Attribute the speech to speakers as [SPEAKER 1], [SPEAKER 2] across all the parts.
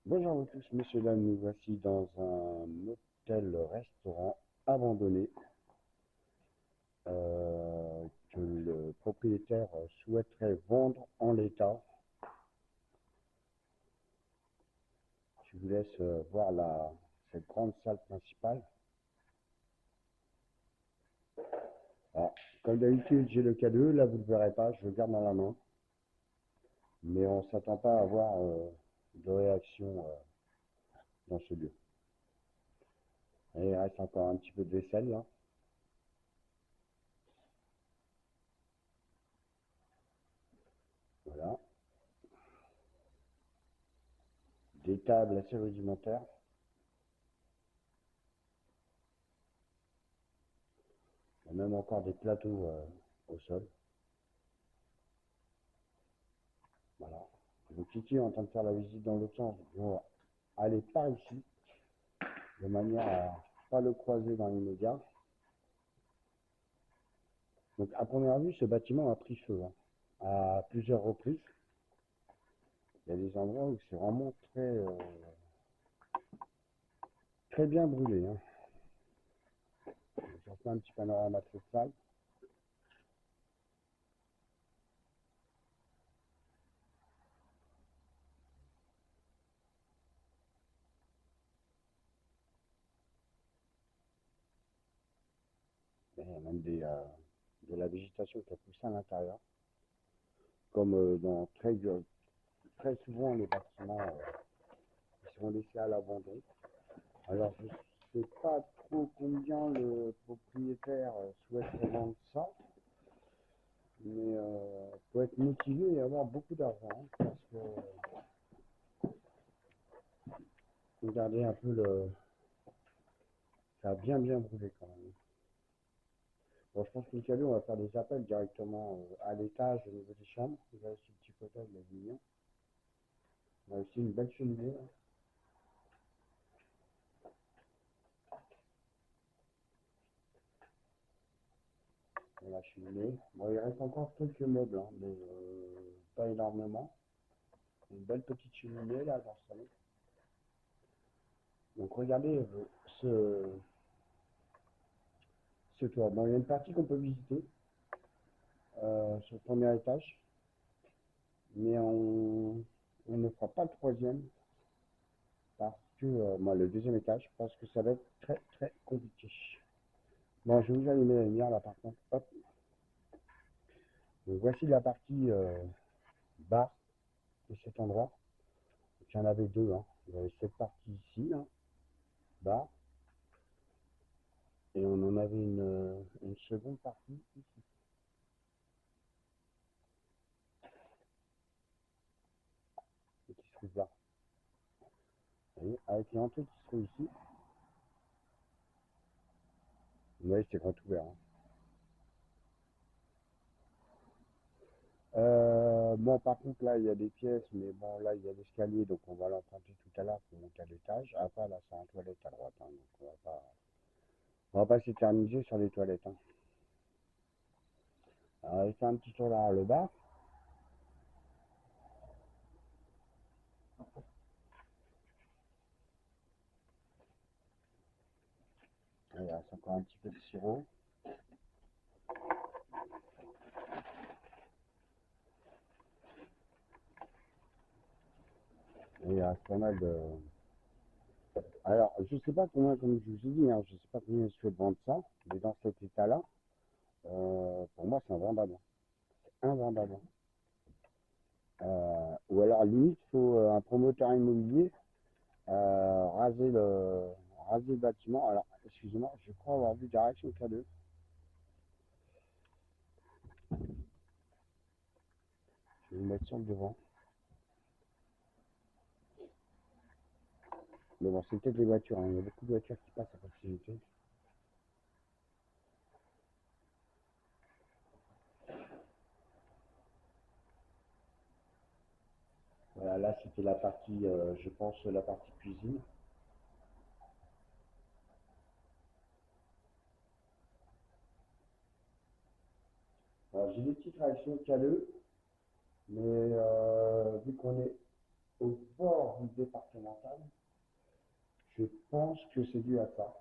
[SPEAKER 1] Bonjour à tous, messieurs, dames, nous voici dans un hôtel-restaurant abandonné que le propriétaire souhaiterait vendre en l'état. Je vous laisse voir cette grande salle principale. Alors, comme d'habitude, j'ai le K2, là vous ne le verrez pas, je le garde dans la main, mais on ne s'attend pas à avoir de réaction dans ce lieu. Et il reste encore un petit peu de vaisselle là. Voilà. Des tables assez rudimentaires. Il y a même encore des plateaux au sol. Voilà. Donc Kiki est en train de faire la visite dans l'autre sens. On va aller par ici, de manière à pas le croiser dans l'immédiat. Donc à première vue, ce bâtiment a pris feu à plusieurs reprises. Il y a des endroits où c'est vraiment très bien brûlé. Je refais un petit panorama de cette salle. Il y a même de la végétation qui a poussé à l'intérieur. Comme dans très souvent les bâtiments qui sont laissés à l'abandon. Alors je ne sais pas trop combien le propriétaire souhaite vendre ça, mais faut être motivé et avoir beaucoup d'argent, parce que regardez un peu ça a bien brûlé quand même. Bon, je pense que Michael, on va faire des appels directement à l'étage au niveau des chambres. Vous avez ce petit fauteuil, il est mignon. On a aussi une belle cheminée là. Et la cheminée. Bon, il reste encore quelques meubles, hein, mais pas énormément. Une belle petite cheminée là dans ce salon. Donc regardez ce, ce toit. Bon, il y a une partie qu'on peut visiter sur le premier étage, mais on ne fera pas le troisième parce que, moi, le deuxième étage, parce que ça va être très compliqué. Bon, je vais vous allumer la lumière là par contre. Hop. Donc, voici la partie bar de cet endroit. Donc, il y en avait deux. Hein. Il y avait cette partie ici, là, bar, et on en avait une seconde partie ici, et qui se trouve là. Vous voyez, avec l'entrée qui se trouve ici. Vous voyez, c'est grand ouvert. Hein. Bon, par contre, là, il y a des pièces, mais bon, là, il y a l'escalier, donc on va l'emprunter tout à l'heure pour monter à l'étage. Après, là, c'est en toilette à droite, hein, donc on va pas s'éterniser sur les toilettes. Hein. Alors, on va faire un petit tour derrière le bas. Il reste encore un petit peu de sirop. Et il reste pas mal de. Alors, je sais pas combien, comme je vous ai dit, hein, je sais pas combien je fais de vendre ça, mais dans cet état-là, pour moi, c'est invendable. Invendable. Ou alors, limite, il faut un promoteur immobilier raser le bâtiment. Alors, excusez-moi, je crois avoir vu direction K2. Je vais me mettre sur le devant. Mais bon, c'est peut-être les voitures. Hein. Il y a beaucoup de voitures qui passent à proximité. Voilà, là, c'était la partie, je pense, la partie cuisine. Alors, j'ai des petites réactions K2, mais vu qu'on est au bord du départemental. Je pense que c'est dû à ça.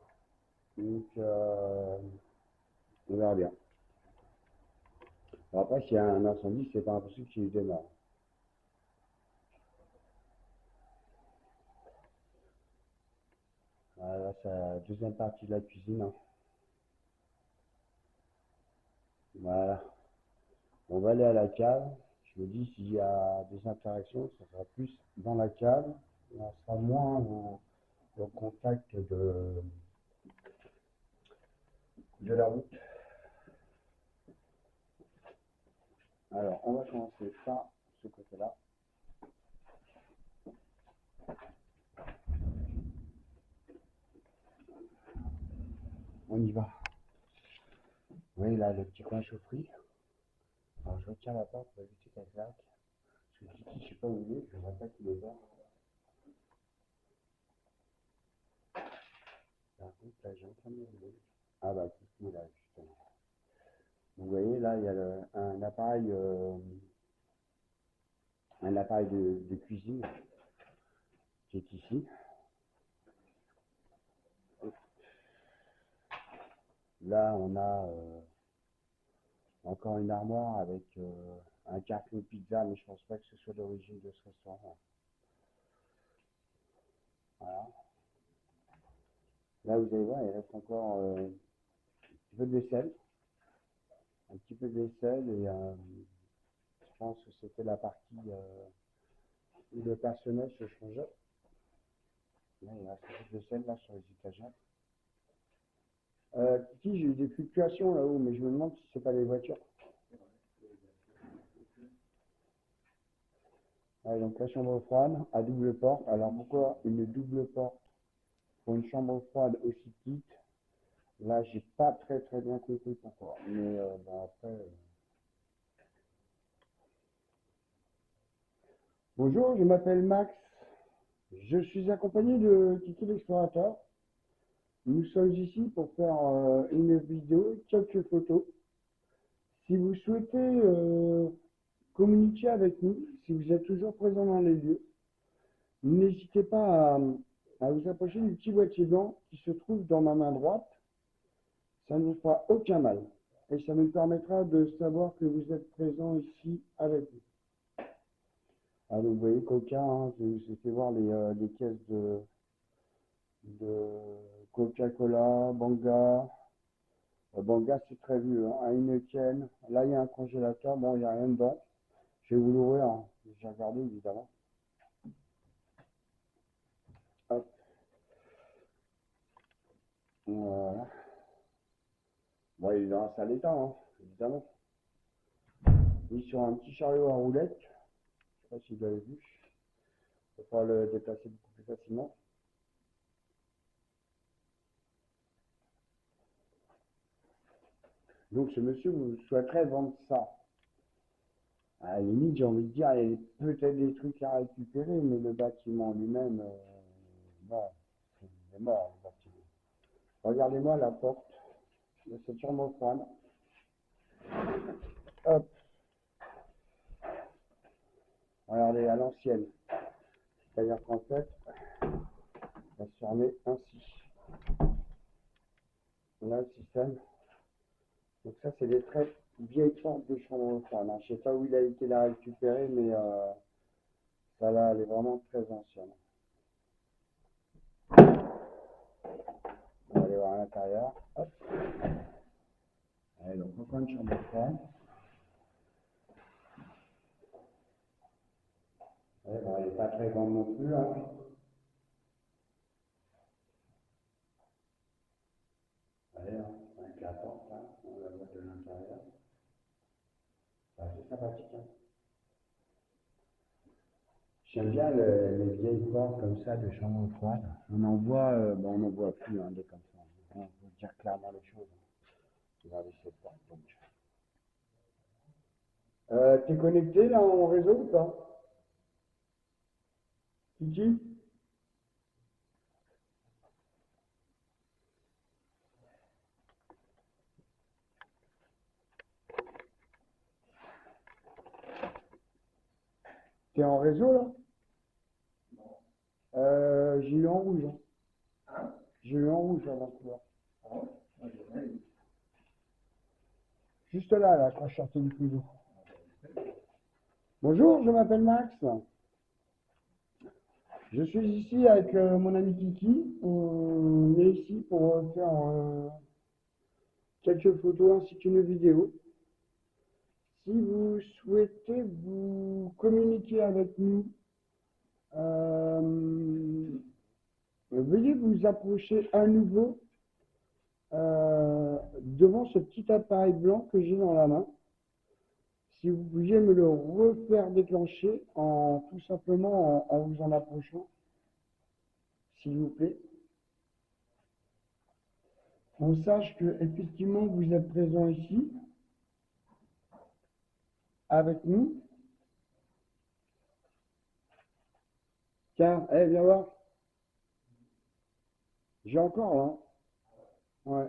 [SPEAKER 1] Donc, on verra bien. Alors après, s'il y a un incendie, c'est pas impossible qu'il y ait des morts. Voilà, c'est la deuxième partie de la cuisine. Hein. Voilà. On va aller à la cave. Je me dis, s'il y a des interactions, ça sera plus dans la cave. Et on sera moins au contact de la route. Alors, on va commencer par ce côté-là. On y va. Oui, là, le petit coin chaufferie. Alors, je retiens la porte pour éviter qu'elle claque. Parce que je ne sais pas où il est, je ne vois pas qu'il est vert. Par contre, là, j'ai en train de me rouler. Ah bah, tout est là, justement. Donc, vous voyez, là, il y a un appareil de cuisine qui est ici. Là, on a encore une armoire avec un carton de pizza, mais je pense pas que ce soit d'origine de ce restaurant. Voilà. Là, vous allez voir, il reste encore un petit peu de vaisselle. Un petit peu de vaisselle et je pense que c'était la partie où le personnel se changeait. Là, il reste un peu de vaisselle là sur les étagères. Kiki, j'ai eu des fluctuations là-haut, mais je me demande si c'est pas les voitures. Ouais, donc la chambre froide à double porte. Alors pourquoi une double porte pour une chambre froide aussi petite? Là, j'ai pas très bien compris pourquoi. Mais bon, après. Bonjour, je m'appelle Max. Je suis accompagné de Kiki l'explorateur. Nous sommes ici pour faire une vidéo, quelques photos. Si vous souhaitez communiquer avec nous, si vous êtes toujours présent dans les lieux, n'hésitez pas à vous approcher du petit boîtier blanc qui se trouve dans ma main droite. Ça ne vous fera aucun mal. Et ça nous permettra de savoir que vous êtes présent ici avec nous. Alors, vous voyez Coca, hein, je vous ai fait voir les caisses de Coca-Cola, Banga. Banga, c'est très vieux, hein, Heineken. Là, il y a un congélateur. Bon, il n'y a rien dedans. Je vais vous l'ouvrir. Hein. J'ai regardé, évidemment. Hop. Voilà. Bon, il est dans la salle d'état, hein, évidemment. Il est sur un petit chariot à roulettes. Je ne sais pas si vous l'avez vu. Il va pouvoir le déplacer beaucoup plus facilement. Donc, ce monsieur vous souhaiterait vendre ça. À la limite, j'ai envie de dire, il y a peut-être des trucs à récupérer, mais le bâtiment lui-même, bon, il est mort, le bâtiment. Regardez-moi la porte de cette chambre froide. Hop, regardez à l'ancienne. C'est-à-dire qu'en fait, elle se fermait ainsi. On a le système. Donc ça, c'est des très vieilles portes de chambre froide. Je ne sais pas où il a été la récupérer, mais ça là, elle est vraiment très ancienne. On va aller voir à l'intérieur. Hop. Allez, donc encore une chambre froide. Ouais, bon, elle n'est pas très grande non plus. Hein. Allez, hein, avec la porte, là, on la voit de l'intérieur. C'est assez sympathique. Hein. J'aime bien les vieilles portes comme ça de chambre froide. On en voit, bon, on n'en voit plus hein, des comme ça. On peut dire clairement les choses. Regardez cette porte. Donc. T'es connecté là en réseau ou pas? Kiki? T'es en réseau là? j'ai eu en rouge. Hein. J'ai eu en rouge avant de couleur. Juste là, quand je sortais du frigo. Bonjour, je m'appelle Max. Je suis ici avec mon ami Kiki. On est ici pour faire quelques photos ainsi qu'une vidéo. Si vous souhaitez vous communiquer avec nous, veuillez vous approcher à nouveau devant ce petit appareil blanc que j'ai dans la main. Si vous pouviez me le refaire déclencher en tout simplement en vous en approchant, s'il vous plaît. On sache que effectivement vous êtes présent ici avec nous. Tiens, viens voir. J'ai encore là. Ouais.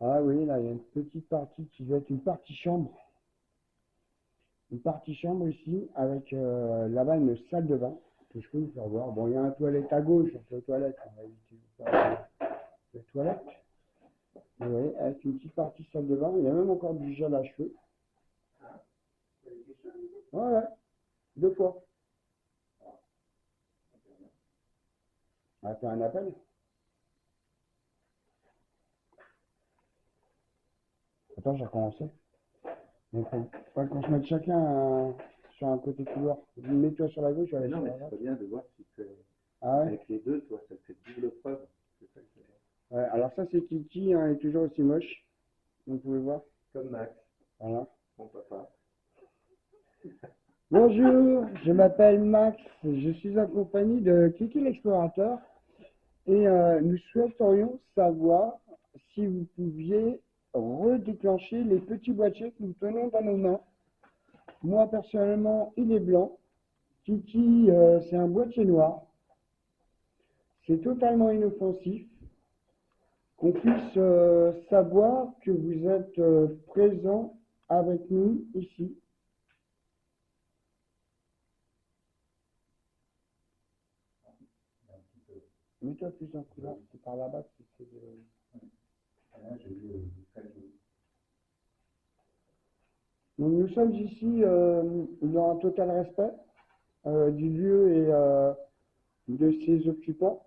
[SPEAKER 1] Ah oui, là, il y a une petite partie qui doit être une partie chambre. Une partie chambre ici, avec là-bas une salle de bain, que je peux vous faire voir. Bon, il y a un toilette à gauche, donc les toilettes, on va éviter les toilettes. Vous voyez, avec une petite partie salle de bain, il y a même encore du gel à cheveux. Ouais, 2 fois. On va faire un appel. Attends, j'ai recommencé. Donc, faut qu'on se mette chacun sur un côté couloir. Mets-toi sur la gauche, je vais aller sur la droite.
[SPEAKER 2] C'est bien de voir si
[SPEAKER 1] Ah ouais.
[SPEAKER 2] avec les deux, toi, ça fait double preuve. Ça
[SPEAKER 1] ouais, alors ça c'est Kiki, hein, il est toujours aussi moche. Vous pouvez voir.
[SPEAKER 2] Comme Max,
[SPEAKER 1] Voilà.
[SPEAKER 2] mon papa.
[SPEAKER 1] Bonjour, je m'appelle Max, je suis en compagnie de Kiki l'explorateur et nous souhaiterions savoir si vous pouviez redéclencher les petits boîtiers que nous tenons dans nos mains. Moi personnellement, il est blanc. Kiki, c'est un boîtier noir. C'est totalement inoffensif. Qu'on puisse savoir que vous êtes présent avec nous ici. Mets-toi plus en couleur, c'est par là-bas que c'est Donc nous sommes ici dans un total respect du lieu et de ses occupants.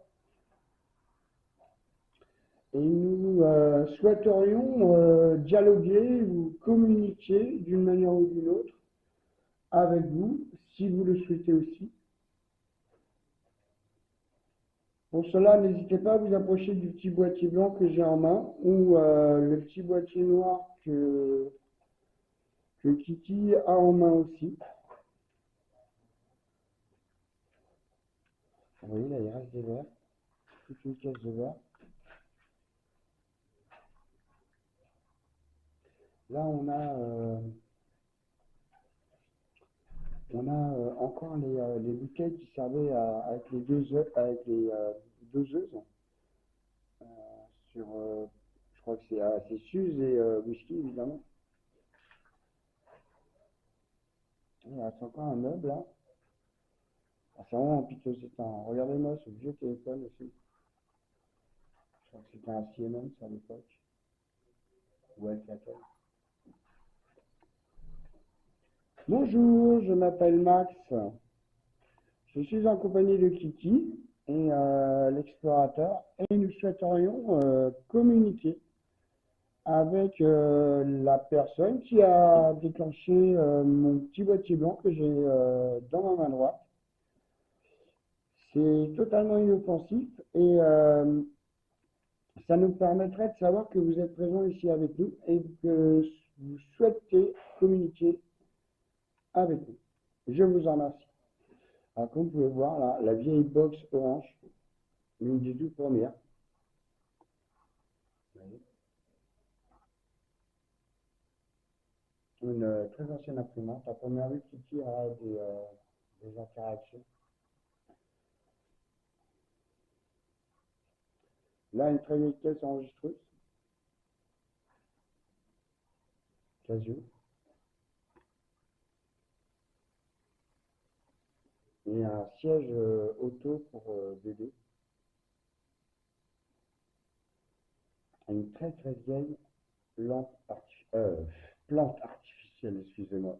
[SPEAKER 1] Et nous souhaiterions dialoguer ou communiquer d'une manière ou d'une autre avec vous, si vous le souhaitez aussi. Pour cela, n'hésitez pas à vous approcher du petit boîtier blanc que j'ai en main ou le petit boîtier noir que Kiki a en main aussi. Vous voyez, là, il reste des verres. Toute une caisse de verres. Là, on a encore les bouteilles qui servaient avec les doseuses sur, je crois que c'est Suze et whisky, évidemment. Il reste encore un meuble, là. Ah, c'est vraiment en piteux état. Regardez-moi ce vieux téléphone aussi. Je crois que c'était un Siemens à l'époque. Ou Alcatel. Bonjour, je m'appelle Max. Je suis en compagnie de Kiki et l'explorateur et nous souhaiterions communiquer avec la personne qui a déclenché mon petit boîtier blanc que j'ai dans ma main droite. C'est totalement inoffensif et ça nous permettrait de savoir que vous êtes présent ici avec nous et que vous souhaitez communiquer avec nous. Je vous en remercie. Alors, comme vous pouvez voir, là, la vieille box orange, l'une des toutes premières. Une très ancienne imprimante. La première vue, Kiki a des interactions. Là, une très vieille caisse enregistreuse. Casio. Et et un siège auto pour bébé. Une très très vieille plante artificielle, excusez-moi.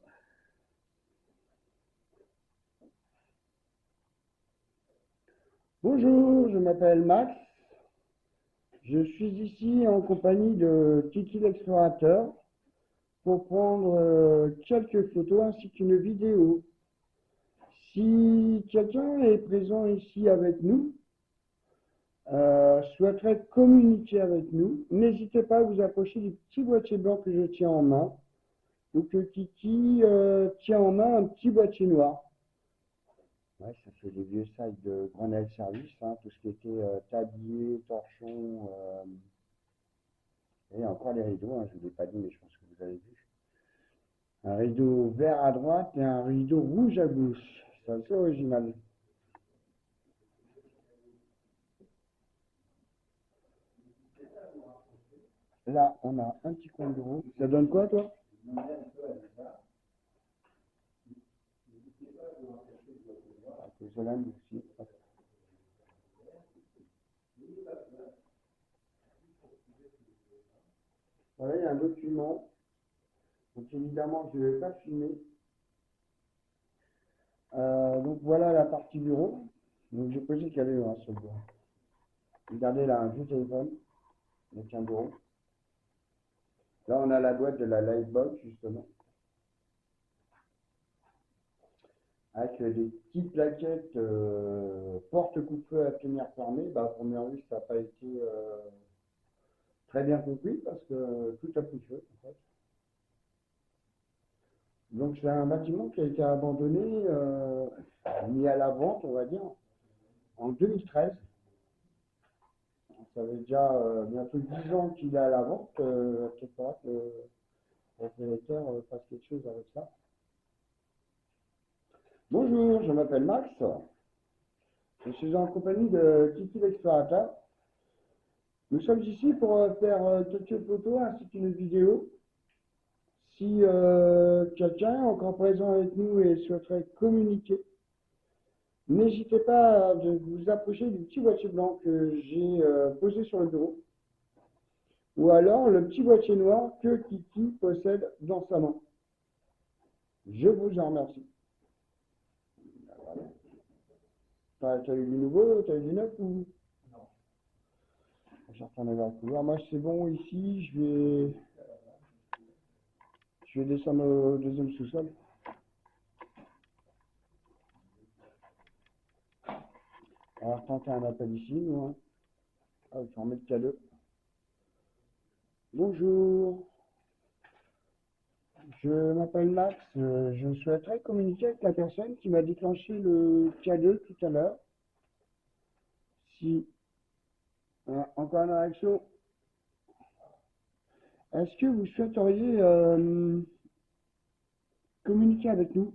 [SPEAKER 1] Bonjour, je m'appelle Max. Je suis ici en compagnie de Kiki l'explorateur pour prendre quelques photos ainsi qu'une vidéo. Si quelqu'un est présent ici avec nous, souhaiterait communiquer avec nous, n'hésitez pas à vous approcher du petit boîtier blanc que je tiens en main, ou que Kiki tient en main un petit boîtier noir. Ouais, ça fait des vieux sacs de Grenelle Service, hein, tout ce qui était tablier, torchon, et encore les rideaux, hein, je ne vous ai pas dit, mais je pense que vous avez vu. Un rideau vert à droite et un rideau rouge à gauche. C'est assez original. Là, on a un petit coin de bureau. Ça donne quoi, toi? Aussi. Voilà, il y a un document. Donc évidemment, je ne vais pas filmer. Donc voilà la partie bureau. Donc j'ai posé le cadeau hein, sur le bureau. Regardez là, un vieux téléphone avec un bureau. Là, on a la boîte de la Lightbox, justement. Avec des petites plaquettes porte-coupe-feu à tenir fermée. Bah, à première vue, ça n'a pas été très bien compris parce que tout a pris feu, en fait. Donc c'est un bâtiment qui a été abandonné, mis à la vente, on va dire, en 2013. Ça fait déjà bientôt 10 ans qu'il est à la vente. Peut-être pas que le propriétaire fasse quelque chose avec ça. Bonjour, je m'appelle Max. Je suis en compagnie de Kiki l'explorateur. Nous sommes ici pour faire quelques photos ainsi qu'une vidéo. Si quelqu'un est encore présent avec nous et souhaiterait communiquer, n'hésitez pas à vous approcher du petit boîtier blanc que j'ai posé sur le bureau, ou alors le petit boîtier noir que Kiki possède dans sa main. Je vous en remercie. Voilà. T'as eu du nouveau, t'as eu du neuf ou? Non. Je vais retourner vers le couloir. Moi c'est bon ici, je vais descendre au deuxième sous-sol. On va tenter un appel ici, nous. Hein. Ah, je vais remettre le cadeau. Bonjour. Je m'appelle Max, je souhaiterais communiquer avec la personne qui m'a déclenché le cadeau tout à l'heure. Si, encore une réaction, est-ce que vous souhaiteriez communiquer avec nous?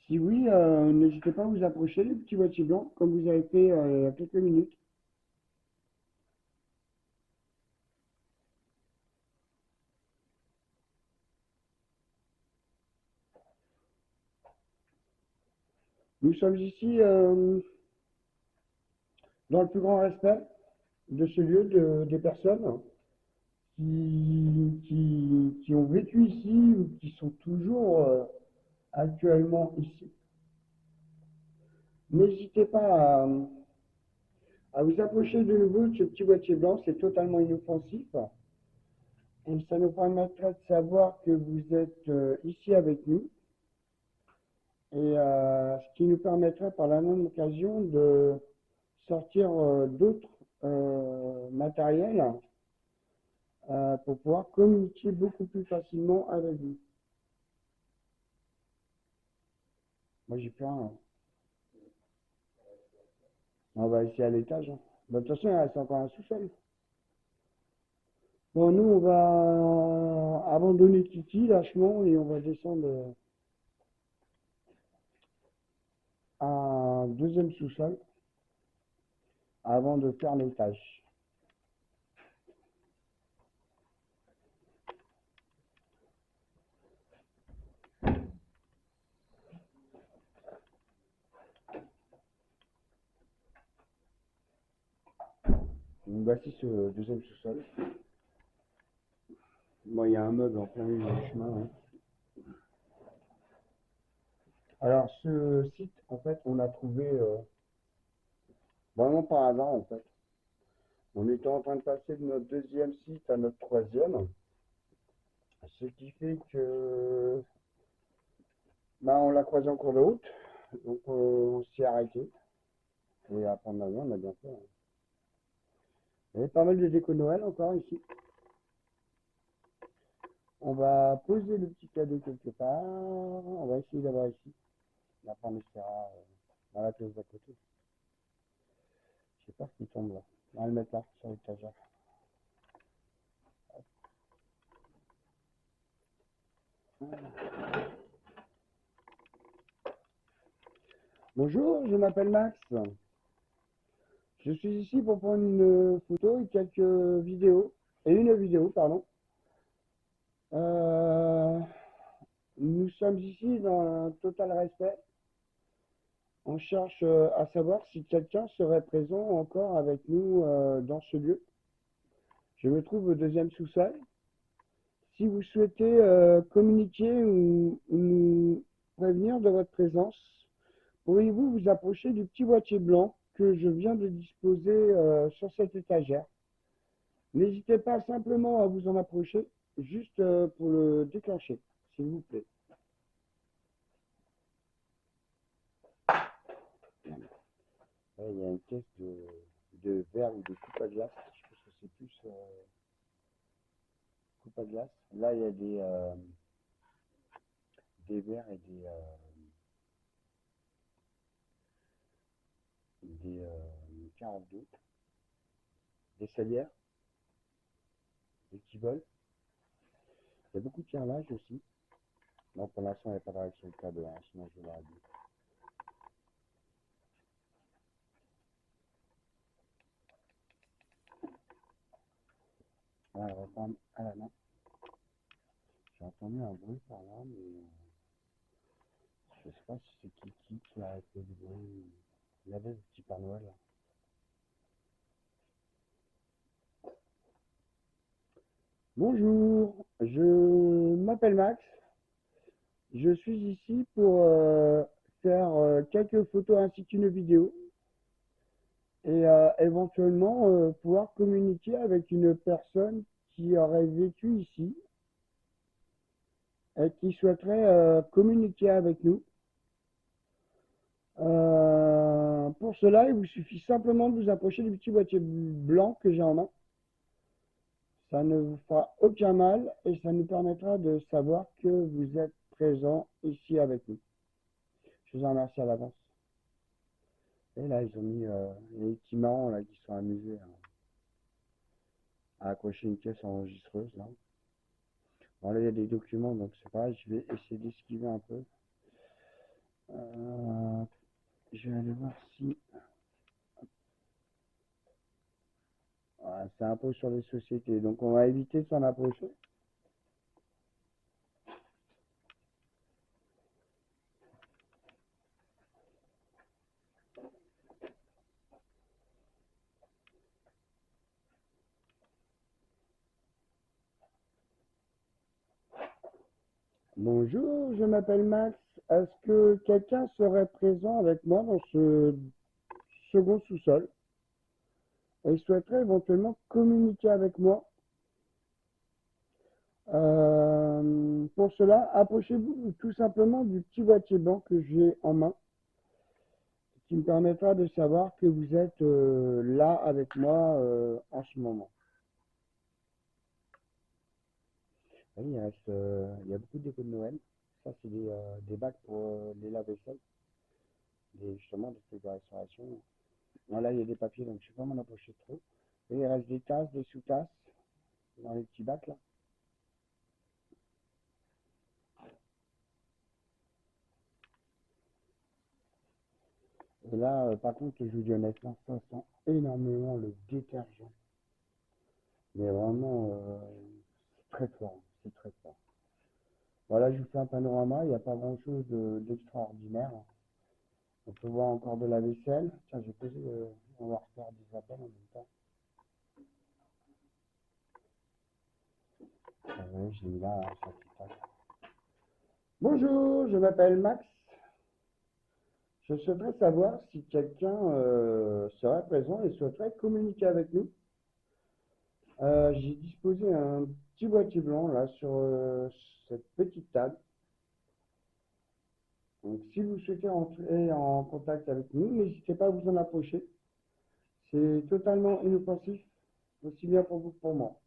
[SPEAKER 1] Si oui, n'hésitez pas à vous approcher du petit boîtier blanc, comme vous avez fait il y a quelques minutes. Nous sommes ici dans le plus grand respect de ce lieu, des personnes qui ont vécu ici ou qui sont toujours actuellement ici. N'hésitez pas à vous approcher de nouveau de ce petit boîtier blanc, c'est totalement inoffensif. Et ça nous permettra de savoir que vous êtes ici avec nous. Et ce qui nous permettrait par la même occasion de sortir d'autres matériels pour pouvoir communiquer beaucoup plus facilement avec vous. Moi j'ai plein. Hein. On va essayer à l'étage. Hein. De toute façon, il reste encore un sous-sol. Bon, nous, on va abandonner Kiki lâchement et on va descendre à un deuxième sous-sol avant de faire l'étage. Donc voici ce deuxième sous-sol. Bon, il y a un meuble en plein milieu du chemin, hein. Alors, ce site, en fait, on l'a trouvé vraiment par hasard, en fait. On était en train de passer de notre deuxième site à notre troisième. Ce qui fait que bah, on l'a croisé en cours de route. Donc, on s'y est arrêté. Et à prendre l'avion, on a bien fait, hein. Il y avait pas mal de déco Noël encore ici. On va poser le petit cadeau quelque part. On va essayer d'avoir ici. Et après, on essaiera dans la pièce d'à côté. Je sais pas ce qui tombe là. On va le mettre là, sur l'étagère. Bonjour, je m'appelle Max. Je suis ici pour prendre une photo et quelques vidéos. Et une vidéo, pardon. Euh, nous sommes ici dans un total respect. On cherche à savoir si quelqu'un serait présent encore avec nous dans ce lieu. Je me trouve au deuxième sous-sol. Si vous souhaitez communiquer ou nous prévenir de votre présence, pourriez-vous vous approcher du petit boîtier blanc que je viens de disposer sur cette étagère? N'hésitez pas simplement à vous en approcher, juste pour le déclencher, s'il vous plaît. Là, il y a une caisse de verre ou de coupe à glace. Je pense que c'est plus coupe à glace. Là, il y a des verres et des carafes d'eau, des salières, des petits bols. Il y a beaucoup de carrelage aussi. Non, pour l'instant, il n'y a pas de réaction de câble, hein, sinon je l'aurais dit. Voilà, on va prendre à la main. J'ai entendu un bruit par là, mais je ne sais pas si c'est qui a fait du bruit. Il y avait le petit Père Noël là. Bonjour, je m'appelle Max. Je suis ici pour faire quelques photos ainsi qu'une vidéo et éventuellement pouvoir communiquer avec une personne qui aurait vécu ici et qui souhaiterait communiquer avec nous. Pour cela, il vous suffit simplement de vous approcher du petit boîtier blanc que j'ai en main. Ça ne vous fera aucun mal et ça nous permettra de savoir que vous êtes présent ici avec nous. Je vous en remercie à l'avance. Et là, ils ont mis les petits marrons là, qui sont amusés à accrocher une caisse enregistreuse. Là. Bon, là, il y a des documents, donc c'est pareil, je vais essayer d'esquiver un peu. Je vais aller voir si... Voilà, c'est impôt sur les sociétés, donc on va éviter de s'en approcher. Bonjour, je m'appelle Max. Est-ce que quelqu'un serait présent avec moi dans ce second sous-sol et souhaiterait éventuellement communiquer avec moi? Pour cela, approchez-vous tout simplement du petit boîtier blanc que j'ai en main, qui me permettra de savoir que vous êtes là avec moi en ce moment. Oui, il y a beaucoup de déco de Noël. Ça, c'est des bacs pour les lave-vaisselle, justement des trucs de restauration. Bon, là, il y a des papiers, donc je ne vais pas m'en approcher trop. Et il reste des tasses, des sous-tasses dans les petits bacs là. Et là, par contre, je vous dis honnêtement, ça sent énormément le détergent. Mais vraiment, c'est très fort, c'est très fort. Voilà, je vous fais un panorama, il n'y a pas grand-chose d'extraordinaire. On peut voir encore de la vaisselle. Tiens, j'ai posé, on va refaire des appels en même temps. Oui, j'ai mis là, sur TikTok. Bonjour, je m'appelle Max. Je souhaiterais savoir si quelqu'un serait présent et souhaiterait communiquer avec nous. J'ai disposé un petit boîtier blanc là sur cette petite table. Donc, si vous souhaitez entrer en contact avec nous, n'hésitez pas à vous en approcher. C'est totalement inoffensif, aussi bien pour vous que pour moi.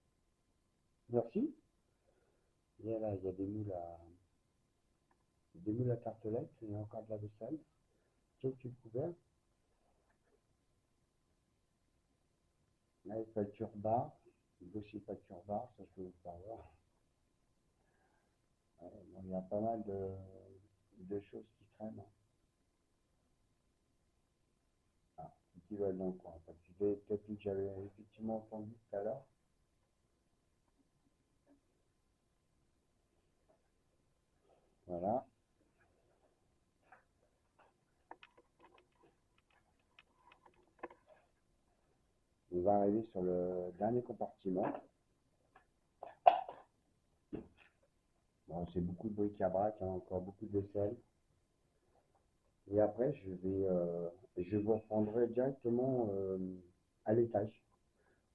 [SPEAKER 1] Merci. Et là, il y a des moules à tartelettes, il y a encore de la vaisselle, quelques couverts. Là, il facture bar, dossier facture bar, ça je peux vous faire voir. Bon, il y a pas mal de choses qui traînent. Ah, qui veulent dans le coin. Parce que j'ai peut-être vu que j'avais effectivement entendu tout à l'heure. Voilà. On va arriver sur le dernier compartiment. Bon, c'est beaucoup de bric-à-brac, hein, encore beaucoup de vaisselle. Et après, je vous reprendrai directement à l'étage.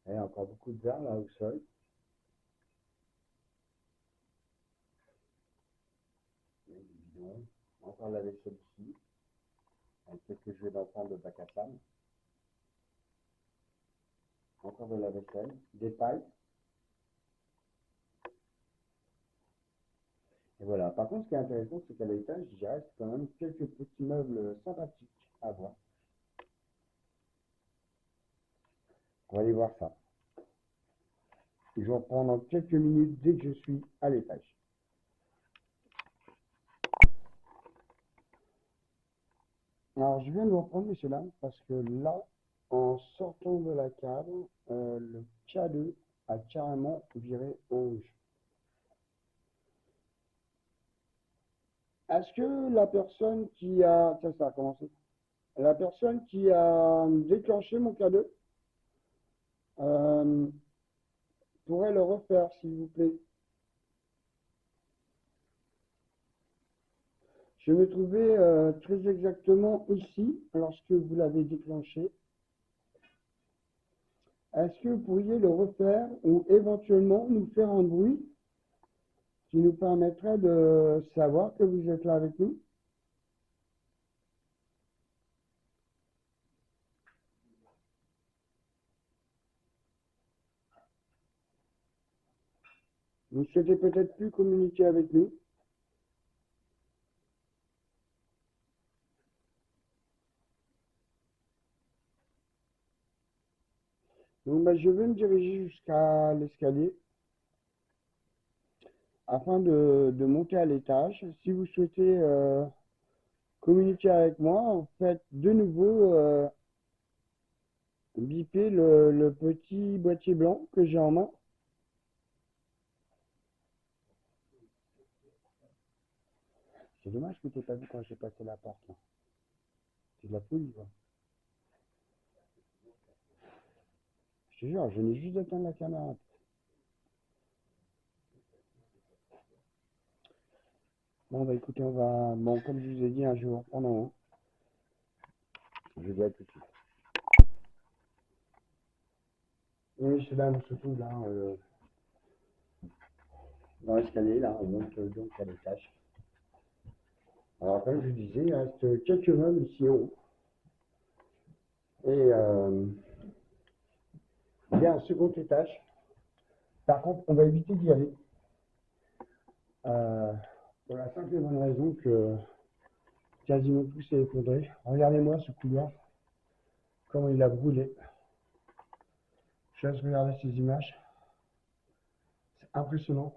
[SPEAKER 1] Il y a encore beaucoup de verre là au sol. Il y a des bidons. Encore la vaisselle ici. Avec quelques jeux d'enfants de bac à sable. Encore de la vaisselle. Des pailles. Et voilà. Par contre, ce qui est intéressant, c'est qu'à l'étage, il reste quand même quelques petits meubles sympathiques à voir. On va aller voir ça. Je vais reprendre en quelques minutes dès que je suis à l'étage. Alors, je viens de vous reprendre, messieurs, dames, parce que là, en sortant de la cave, le K2 a carrément viré au rouge. Est-ce que la personne qui a... Ça a commencé. La personne qui a déclenché mon K2 pourrait le refaire, s'il vous plaît. Je me trouvais très exactement ici, lorsque vous l'avez déclenché. Est-ce que vous pourriez le refaire ou éventuellement nous faire un bruit qui nous permettrait de savoir que vous êtes là avec nous? Vous ne souhaitez peut-être plus communiquer avec nous? Donc, je vais me diriger jusqu'à l'escalier afin de monter à l'étage. Si vous souhaitez communiquer avec moi, faites de nouveau biper le petit boîtier blanc que j'ai en main. C'est dommage que tu n'aies pas vu quand j'ai passé la porte. C'est de la folie, quoi. Je te jure, je venais juste d'éteindre la caméra. Bon, bah écoutez, on va... Bon, comme je vous ai dit, je vais vous reprendre en haut. Je vais être tout de suite. Oui, je suis là, on se trouve là, dans l'escalier, là, on monte donc à l'étage. Alors, comme je vous disais, il reste quelques meubles ici en haut. Et il y a un second étage. Par contre, on va éviter d'y aller. Pour la simple et bonne raison que quasiment tout s'est effondré. Regardez-moi ce couloir, comment il a brûlé. Je laisse regarder ces images. C'est impressionnant.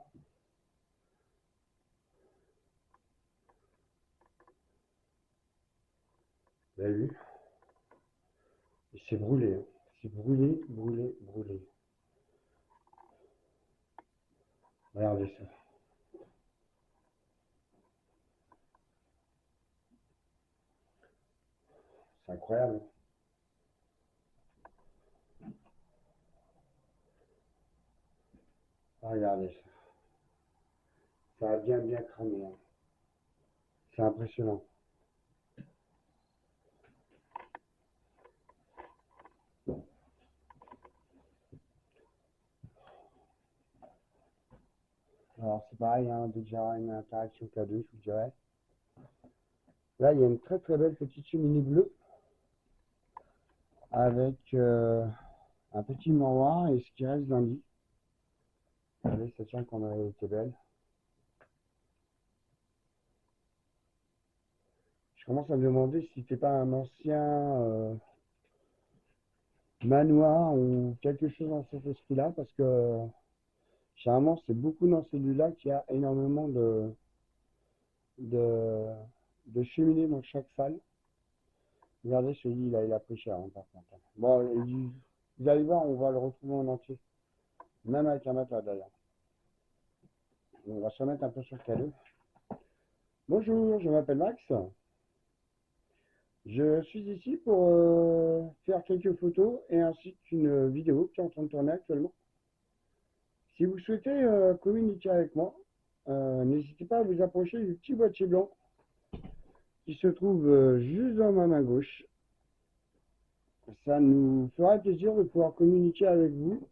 [SPEAKER 1] Vous avez vu? Et c'est brûlé. Hein. C'est brûlé, brûlé, brûlé. Regardez ça. C'est incroyable. Regardez ça. Ça a bien cramé, hein. C'est impressionnant. Alors c'est pareil, hein, déjà une interaction K2, je vous dirais. Là, il y a une très belle petite cheminée bleue avec un petit miroir et ce qui reste d'un lit. Regardez, ça tient qu'on a été belle. Je commence à me demander si c'était pas un ancien manoir ou quelque chose dans cet esprit-là, parce que généralement c'est beaucoup dans celui-là qu'il y a énormément de, de cheminées dans chaque salle. Regardez celui-là, il a pris cher, hein, par contre. Bon, vous allez voir, on va le retrouver en entier, même avec un matelas d'ailleurs. On va se remettre un peu sur le calé. Bonjour, je m'appelle Max. Je suis ici pour faire quelques photos et ainsi qu'une vidéo qui est en train de tourner actuellement. Si vous souhaitez communiquer avec moi, n'hésitez pas à vous approcher du petit boîtier blanc qui se trouve juste dans ma main gauche. Ça nous fera plaisir de pouvoir communiquer avec vous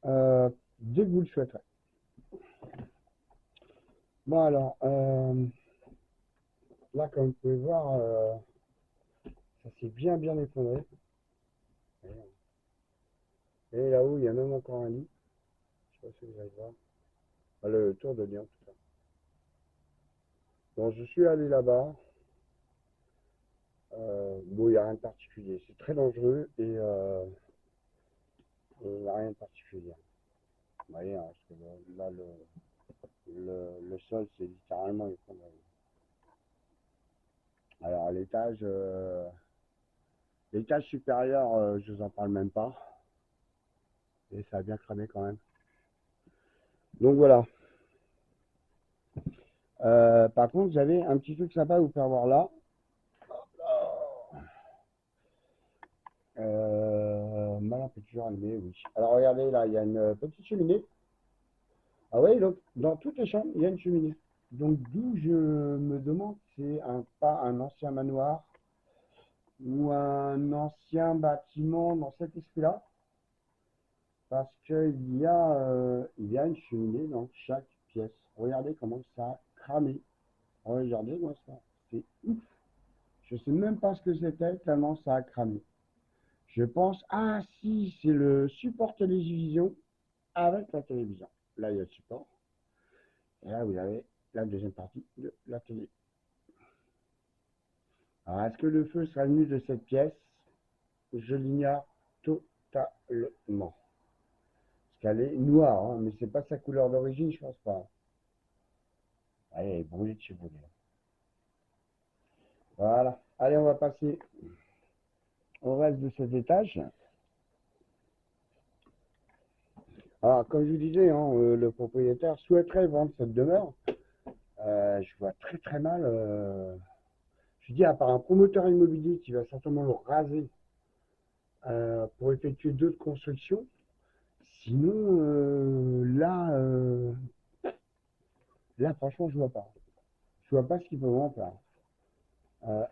[SPEAKER 1] dès que vous le souhaiterez. Bon alors, là comme vous pouvez voir, ça s'est bien effondré. Et là-haut, il y a même encore un lit. Je sais pas si vous allez voir. Ah, le tour de lit en tout cas. Bon, je suis allé là-bas. Bon, il n'y a rien de particulier. C'est très dangereux et il n'y a rien de particulier. Vous voyez, hein, parce que là, le sol, c'est littéralement effondré. Alors, l'étage supérieur, je vous en parle même pas. Et ça a bien cramé quand même. Donc voilà. Par contre, j'avais un petit truc sympa à vous faire voir là. Ma lampe est toujours allumée, oui. Alors regardez là, il y a une petite cheminée. Ah oui, donc dans toutes les chambres, il y a une cheminée. Donc d'où je me demande, c'est pas un ancien manoir ou un ancien bâtiment dans cet esprit-là. Parce il y a une cheminée dans chaque pièce. Regardez comment ça a cramé. Regardez-moi ça. C'est ouf. Je sais même pas ce que c'était, tellement ça a cramé. Je pense, ah si, c'est le support télévision avec la télévision. Là, il y a le support. Et là, vous avez la deuxième partie de la télé. Alors, est-ce que le feu sera venu de cette pièce? Je l'ignore totalement. Parce qu'elle est noire, hein, mais c'est pas sa couleur d'origine, je pense pas. Allez, elle est brûlée de chez brûlée. Voilà. Allez, on va passer au reste de cet étage. Alors, comme je vous disais, hein, le propriétaire souhaiterait vendre cette demeure. Je vois très mal. Je dis, à part un promoteur immobilier qui va certainement le raser pour effectuer d'autres constructions. Sinon, là, franchement, je vois pas. Je vois pas ce qu'ils peuvent en faire.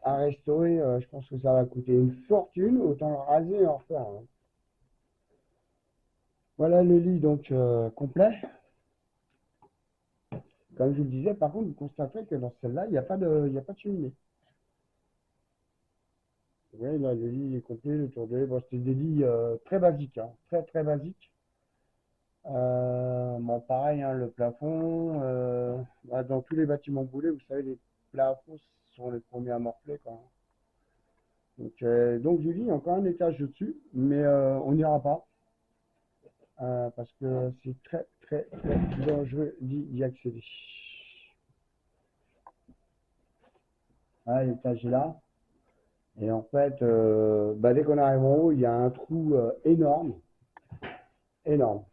[SPEAKER 1] À restaurer, je pense que ça va coûter une fortune. Autant le raser et en refaire, hein. Voilà le lit donc complet. Comme je vous le disais, par contre, vous constaterez que dans celle-là, il n'y a pas de cheminée. Oui, là, le lit est complet, le tour de lait. Bon, c'était des lits très basiques, hein, très basiques. Bon, pareil, hein, le plafond, bah, dans tous les bâtiments brûlés, vous savez, les plafonds sont les premiers à morfler, quoi. Donc je dis, il y a encore un étage au-dessus, mais on n'ira pas, parce que c'est très dangereux d'y accéder. Voilà, l'étage est là. Et en fait, bah, dès qu'on arrive en haut, il y a un trou énorme, énorme.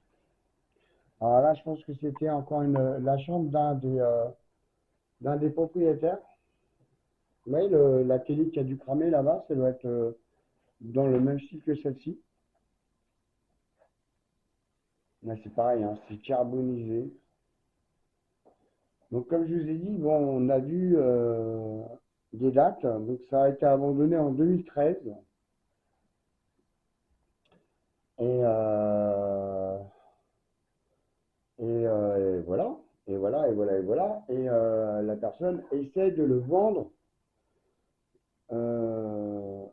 [SPEAKER 1] Alors là, je pense que c'était encore la chambre d'un des propriétaires. Vous voyez, la télé qui a dû cramer là-bas, ça doit être dans le même style que celle-ci. Là, c'est pareil, hein, c'est carbonisé. Donc, comme je vous ai dit, bon, on a vu des dates. Donc, ça a été abandonné en 2013. Et, et voilà. Et voilà, et voilà, et voilà. Et la personne essaie de le vendre euh,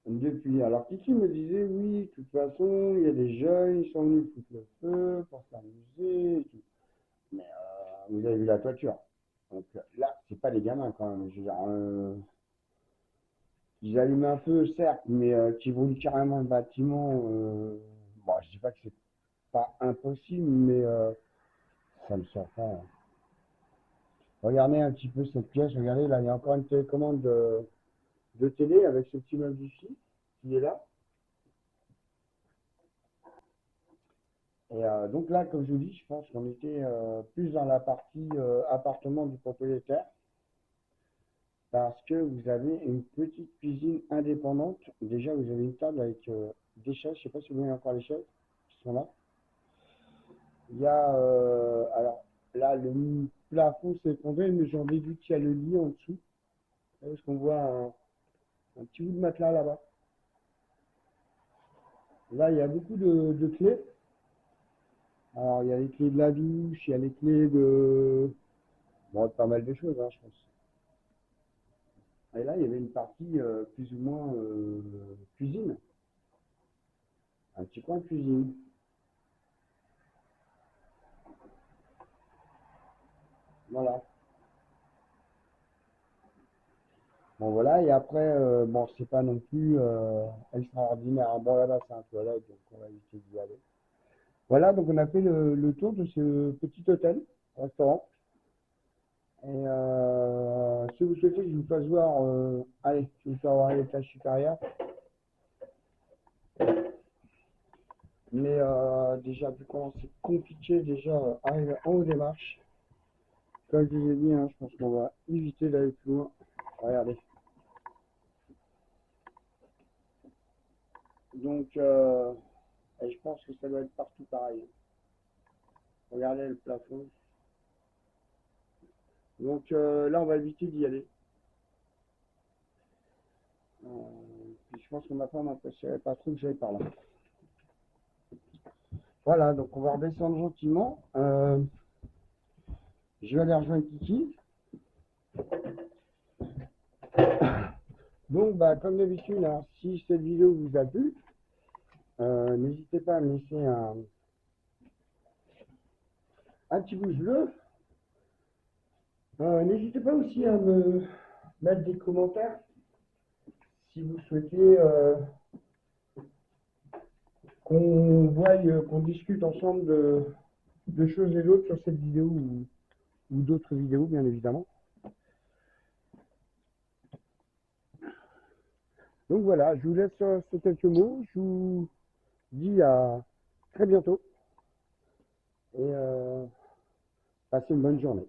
[SPEAKER 1] depuis. Alors, Kiki me disait, oui, de toute façon, il y a des jeunes, ils sont venus foutre le feu pour s'amuser et tout. Mais vous avez vu la toiture. Donc là, c'est pas des gamins quand même. Je veux dire, ils allument un feu, certes, mais qui brûlent carrément le bâtiment. Bon, je dis pas que c'est pas impossible, mais ça me surprend. Regardez un petit peu cette pièce. Regardez, là, il y a encore une télécommande de télé avec ce petit meuble ici qui est là. Et donc là, comme je vous dis, je pense qu'on était plus dans la partie appartement du propriétaire parce que vous avez une petite cuisine indépendante. Déjà, vous avez une table avec des chaises. Je ne sais pas si vous voyez encore les chaises qui sont là. Il y a, alors là, le plafond s'est effondré, mais j'en déduis qu'il y a le lit en dessous. Est-ce qu'on voit un petit bout de matelas là-bas? Là, il y a beaucoup de clés. Alors, il y a les clés de la douche, il y a les clés de... Bon, pas mal de choses, hein, je pense. Et là, il y avait une partie plus ou moins cuisine. Un petit coin cuisine. Voilà. Bon, voilà. Et après, bon, c'est pas non plus extraordinaire. Bon, là-bas, c'est un toilette, donc on va éviter d'y aller. Voilà, donc on a fait le tour de ce petit hôtel, restaurant. Et si vous souhaitez que je vous fasse voir, allez, je vais vous faire voir l'étage supérieur. Mais déjà, vu comment c'est compliqué, déjà, arriver en haut des marches. Comme je vous ai dit, hein, je pense qu'on va éviter d'aller plus loin. Regardez. Donc, et je pense que ça doit être partout pareil. Regardez le plafond. Donc là, on va éviter d'y aller. Puis je pense que ma femme n'apprécierait pas trop que j'aille par là. Voilà, donc on va redescendre gentiment. Je vais aller rejoindre Kiki. Donc, bah, comme d'habitude, hein, si cette vidéo vous a plu, n'hésitez pas à me laisser un petit pouce bleu. N'hésitez pas aussi à me mettre des commentaires si vous souhaitez qu'on voie, qu'on discute ensemble de choses et d'autres sur cette vidéo ou d'autres vidéos, bien évidemment. Donc voilà, je vous laisse sur quelques mots. Je vous dis à très bientôt et passez une bonne journée.